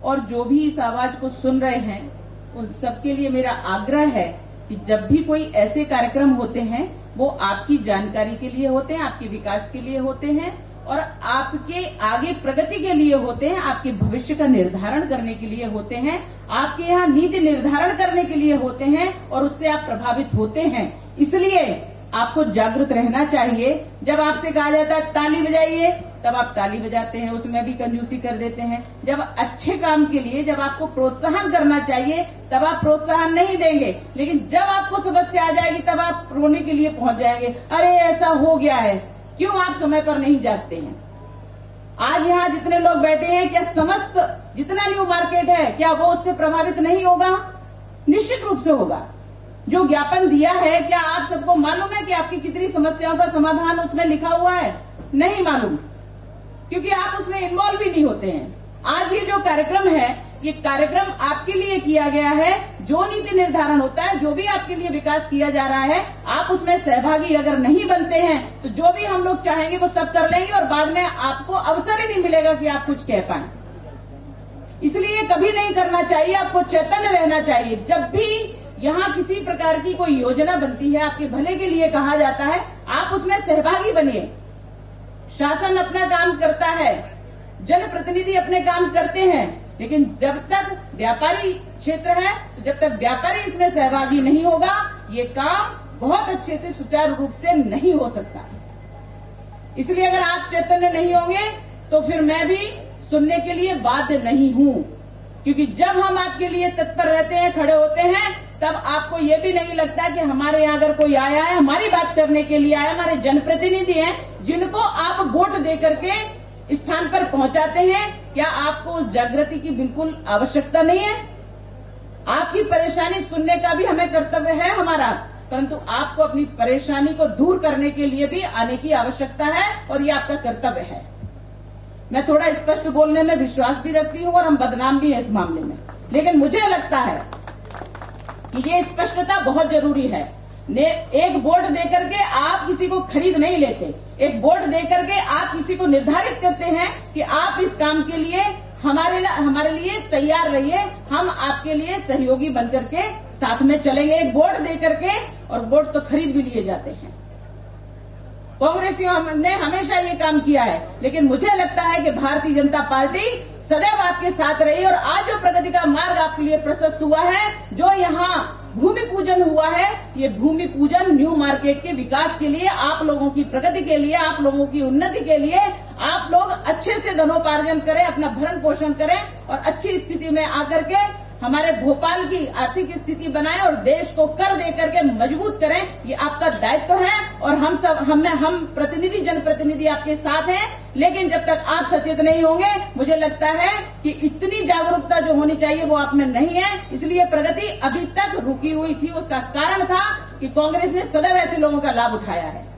और जो भी इस आवाज को सुन रहे हैं उन सबके लिए मेरा आग्रह है कि जब भी कोई ऐसे कार्यक्रम होते हैं वो आपकी जानकारी के लिए होते हैं, आपके विकास के लिए होते हैं और आपके आगे प्रगति के लिए होते हैं, आपके भविष्य का निर्धारण करने के लिए होते हैं, आपके यहाँ नीति निर्धारण करने के लिए होते हैं और उससे आप प्रभावित होते हैं। इसलिए आपको जागरूक रहना चाहिए। जब आपसे कहा जाता है ताली बजाइए, तब आप ताली बजाते हैं, उसमें भी कंजूसी कर देते हैं। जब अच्छे काम के लिए जब आपको प्रोत्साहन करना चाहिए तब आप प्रोत्साहन नहीं देंगे, लेकिन जब आपको समस्या आ जाएगी तब आप रोने के लिए पहुंच जाएंगे, अरे ऐसा हो गया है। क्यों आप समय पर नहीं जागते हैं? आज यहाँ जितने लोग बैठे हैं, क्या समस्त जितना न्यू मार्केट है क्या वो उससे प्रभावित नहीं होगा? निश्चित रूप से होगा। जो ज्ञापन दिया है, क्या आप सबको मालूम है कि आपकी कितनी समस्याओं का समाधान उसमें लिखा हुआ है? नहीं मालूम, क्योंकि आप उसमें इन्वॉल्व भी नहीं होते हैं। आज ये जो कार्यक्रम है, ये कार्यक्रम आपके लिए किया गया है। जो नीति निर्धारण होता है, जो भी आपके लिए विकास किया जा रहा है, आप उसमें सहभागी अगर नहीं बनते हैं तो जो भी हम लोग चाहेंगे वो सब कर लेंगे और बाद में आपको अवसर ही नहीं मिलेगा कि आप कुछ कह पाए। इसलिए कभी नहीं करना चाहिए, आपको चैतन्य रहना चाहिए। जब भी यहाँ किसी प्रकार की कोई योजना बनती है, आपके भले के लिए कहा जाता है, आप उसमें सहभागी बनिए। शासन अपना काम करता है, जनप्रतिनिधि अपने काम करते हैं, लेकिन जब तक व्यापारी क्षेत्र है, तो जब तक व्यापारी इसमें सहभागी नहीं होगा, ये काम बहुत अच्छे से सुचारू रूप से नहीं हो सकता। इसलिए अगर आप चैतन्य नहीं होंगे तो फिर मैं भी सुनने के लिए बाध्य नहीं हूँ, क्योंकि जब हम आपके लिए तत्पर रहते हैं, खड़े होते हैं, तब आपको ये भी नहीं लगता कि हमारे यहाँ अगर कोई आया है, हमारी बात करने के लिए आया, हमारे जनप्रतिनिधि हैं, जिनको आप वोट दे करके स्थान पर पहुंचाते हैं, क्या आपको उस जागृति की बिल्कुल आवश्यकता नहीं है? आपकी परेशानी सुनने का भी हमें कर्तव्य है हमारा, परंतु आपको अपनी परेशानी को दूर करने के लिए भी आने की आवश्यकता है और ये आपका कर्तव्य है। मैं थोड़ा स्पष्ट बोलने में विश्वास भी रखती हूँ और हम बदनाम भी हैं इस मामले में, लेकिन मुझे लगता है कि ये स्पष्टता बहुत जरूरी है। एक बोर्ड देकर के आप किसी को खरीद नहीं लेते, एक बोर्ड देकर के आप किसी को निर्धारित करते हैं कि आप इस काम के लिए हमारे लिए तैयार रहिए, हम आपके लिए सहयोगी बनकर के साथ में चलेंगे। एक बोर्ड देकर के, और बोर्ड तो खरीद भी लिए जाते हैं। कांग्रेसियों ने हमेशा ये काम किया है, लेकिन मुझे लगता है कि भारतीय जनता पार्टी सदैव आपके साथ रही और आज जो प्रगति का मार्ग आपके लिए प्रशस्त हुआ है, जो यहाँ भूमि पूजन हुआ है, ये भूमि पूजन न्यू मार्केट के विकास के लिए, आप लोगों की प्रगति के लिए, आप लोगों की उन्नति के लिए, आप लोग अच्छे से धनोपार्जन करें, अपना भरण पोषण करें और अच्छी स्थिति में आकर के हमारे भोपाल की आर्थिक स्थिति बनाएं और देश को कर दे करके मजबूत करें। ये आपका दायित्व है और हम प्रतिनिधि, जनप्रतिनिधि आपके साथ हैं, लेकिन जब तक आप सचेत नहीं होंगे, मुझे लगता है कि इतनी जागरूकता जो होनी चाहिए वो आप में नहीं है। इसलिए प्रगति अभी तक रुकी हुई थी। उसका कारण था कि कांग्रेस ने सदैव ऐसे लोगों का लाभ उठाया है।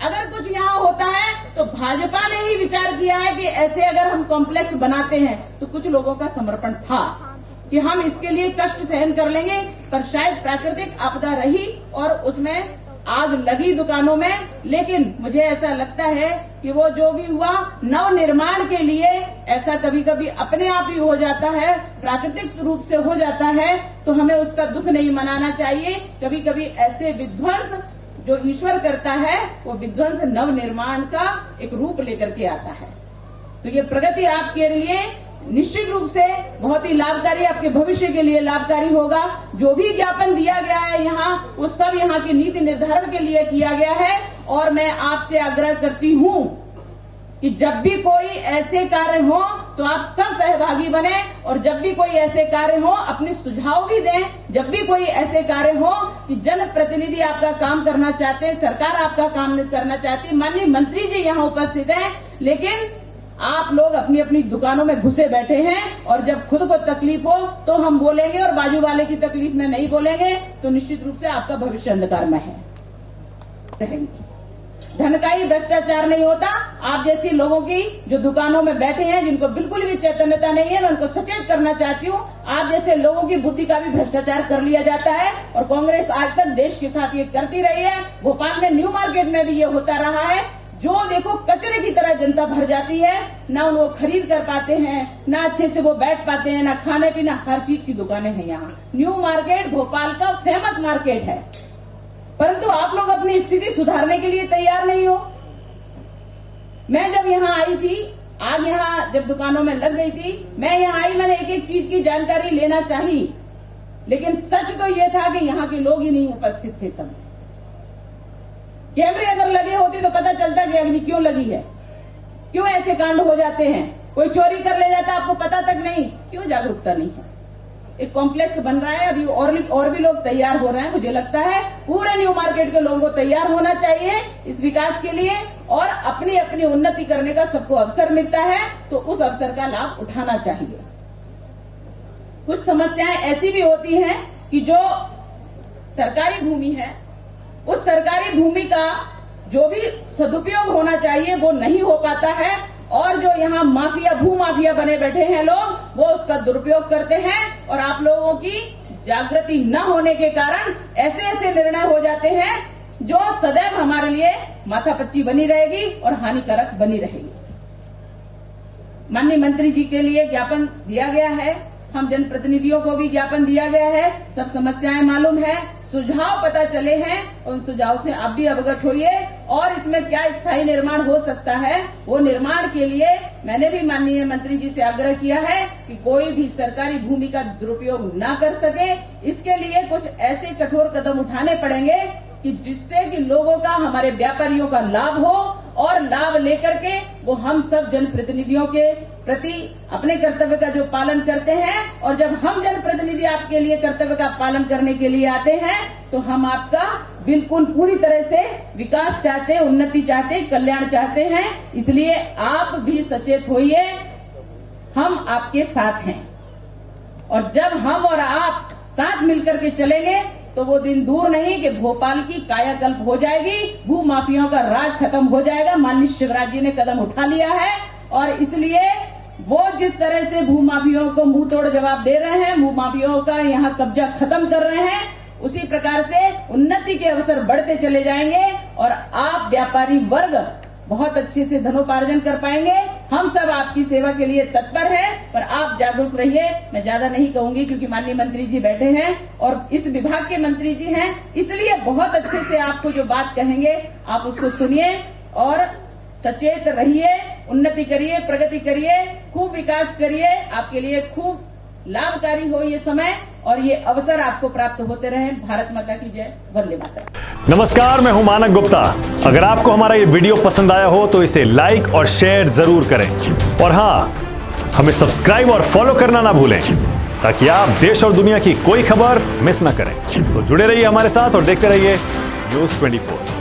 अगर कुछ यहाँ होता है तो भाजपा ने ही विचार किया है कि ऐसे अगर हम कॉम्प्लेक्स बनाते हैं, तो कुछ लोगों का समर्पण था कि हम इसके लिए कष्ट सहन कर लेंगे, पर शायद प्राकृतिक आपदा रही और उसमें आग लगी दुकानों में। लेकिन मुझे ऐसा लगता है कि वो जो भी हुआ नव निर्माण के लिए, ऐसा कभी कभी अपने आप ही हो जाता है, प्राकृतिक रूप से हो जाता है, तो हमें उसका दुख नहीं मनाना चाहिए। कभी कभी ऐसे विध्वंस जो ईश्वर करता है, वो विध्वंस नव निर्माण का एक रूप लेकर के आता है। तो ये प्रगति आपके लिए निश्चित रूप से बहुत ही लाभकारी, आपके भविष्य के लिए लाभकारी होगा। जो भी ज्ञापन दिया गया है यहाँ, वो सब यहाँ की नीति निर्धारण के लिए किया गया है। और मैं आपसे आग्रह करती हूँ कि जब भी कोई ऐसे कार्य हो तो आप सब सहभागी बने, और जब भी कोई ऐसे कार्य हो अपने सुझाव भी दें। जब भी कोई ऐसे कार्य हो कि जनप्रतिनिधि आपका काम करना चाहते हैं, सरकार आपका काम करना चाहती है, माननीय मंत्री जी यहाँ उपस्थित हैं, लेकिन आप लोग अपनी अपनी दुकानों में घुसे बैठे हैं, और जब खुद को तकलीफ हो तो हम बोलेंगे और बाजू वाले की तकलीफ में नहीं बोलेंगे, तो निश्चित रूप से आपका भविष्य अंधकार में है। धन का ही भ्रष्टाचार नहीं होता। आप जैसी लोगों की जो दुकानों में बैठे हैं, जिनको बिल्कुल भी चैतन्यता नहीं है, मैं उनको सचेत करना चाहती हूँ, आप जैसे लोगों की बुद्धि का भी भ्रष्टाचार कर लिया जाता है, और कांग्रेस आज तक देश के साथ ये करती रही है। भोपाल में न्यू मार्केट में भी ये होता रहा है। जो देखो कचरे की तरह जनता भर जाती है, ना उनको खरीद कर पाते हैं, ना अच्छे से वो बैठ पाते हैं, ना खाने पीना, हर चीज की दुकानें हैं यहाँ। न्यू मार्केट भोपाल का फेमस मार्केट है, परंतु आप लोग अपनी स्थिति सुधारने के लिए तैयार नहीं हो। मैं जब यहाँ आई थी, आग यहाँ जब दुकानों में लग गई थी, मैं यहाँ आई, मैंने एक एक चीज की जानकारी लेना चाही, लेकिन सच तो ये था कि यहाँ के लोग ही नहीं उपस्थित थे। सब कैमरे अगर लगे होते तो पता चलता कि अग्नि क्यों लगी है, क्यों ऐसे कांड हो जाते हैं, कोई चोरी कर ले जाता आपको पता तक नहीं, क्यों जागरूकता नहीं है। एक कॉम्प्लेक्स बन रहा है, अभी और भी लोग तैयार हो रहे हैं। मुझे लगता है पूरे न्यू मार्केट के लोगों को तैयार होना चाहिए इस विकास के लिए, और अपनी अपनी उन्नति करने का सबको अवसर मिलता है तो उस अवसर का लाभ उठाना चाहिए। कुछ समस्याएं ऐसी भी होती हैं कि जो सरकारी भूमि है, उस सरकारी भूमि का जो भी सदुपयोग होना चाहिए वो नहीं हो पाता है, और जो यहाँ माफिया, भू माफिया बने बैठे हैं लोग, वो उसका दुरुपयोग करते हैं, और आप लोगों की जागृति न होने के कारण ऐसे ऐसे निर्णय हो जाते हैं जो सदैव हमारे लिए माथापच्ची बनी रहेगी और हानिकारक बनी रहेगी। माननीय मंत्री जी के लिए ज्ञापन दिया गया है, हम जनप्रतिनिधियों को भी ज्ञापन दिया गया है, सब समस्याएं मालूम है, सुझाव पता चले हैं, उन सुझाव से आप भी अवगत होइए, और इसमें क्या स्थायी निर्माण हो सकता है वो निर्माण के लिए मैंने भी माननीय मंत्री जी से आग्रह किया है कि कोई भी सरकारी भूमि का दुरुपयोग न कर सके। इसके लिए कुछ ऐसे कठोर कदम उठाने पड़ेंगे कि जिससे कि लोगों का, हमारे व्यापारियों का लाभ हो, और लाभ लेकर के वो हम सब जनप्रतिनिधियों के प्रति अपने कर्तव्य का जो पालन करते हैं, और जब हम जनप्रतिनिधि आपके लिए कर्तव्य का पालन करने के लिए आते हैं तो हम आपका बिल्कुल पूरी तरह से विकास चाहते हैं, उन्नति चाहते हैं, कल्याण चाहते हैं। इसलिए आप भी सचेत होइए, हम आपके साथ हैं, और जब हम और आप साथ मिलकर के चलेंगे तो वो दिन दूर नहीं कि भोपाल की कायाकल्प हो जाएगी, भू माफियाओं का राज खत्म हो जाएगा। माननीय शिवराज जी ने कदम उठा लिया है, और इसलिए वो जिस तरह से भू माफियाओं को मुंह तोड़ जवाब दे रहे हैं, भू माफियाओं का यहाँ कब्जा खत्म कर रहे हैं, उसी प्रकार से उन्नति के अवसर बढ़ते चले जाएंगे, और आप व्यापारी वर्ग बहुत अच्छे से धनोपार्जन कर पाएंगे। हम सब आपकी सेवा के लिए तत्पर हैं, पर आप जागरूक रहिए। मैं ज्यादा नहीं कहूंगी क्योंकि माननीय मंत्री जी बैठे हैं और इस विभाग के मंत्री जी हैं, इसलिए बहुत अच्छे से आपको जो बात कहेंगे आप उसको सुनिए और सचेत रहिए, उन्नति करिए, प्रगति करिए, खूब विकास करिए। आपके लिए खूब लाभकारी हो ये समय और ये अवसर आपको प्राप्त होते रहे। भारत माता की जय, वंदे मातरम। नमस्कार, मैं हूं मानक गुप्ता। अगर आपको हमारा ये वीडियो पसंद आया हो तो इसे लाइक और शेयर जरूर करें, और हां, हमें सब्सक्राइब और फॉलो करना ना भूलें ताकि आप देश और दुनिया की कोई खबर मिस ना करें। तो जुड़े रहिए हमारे साथ और देखते रहिए News 24।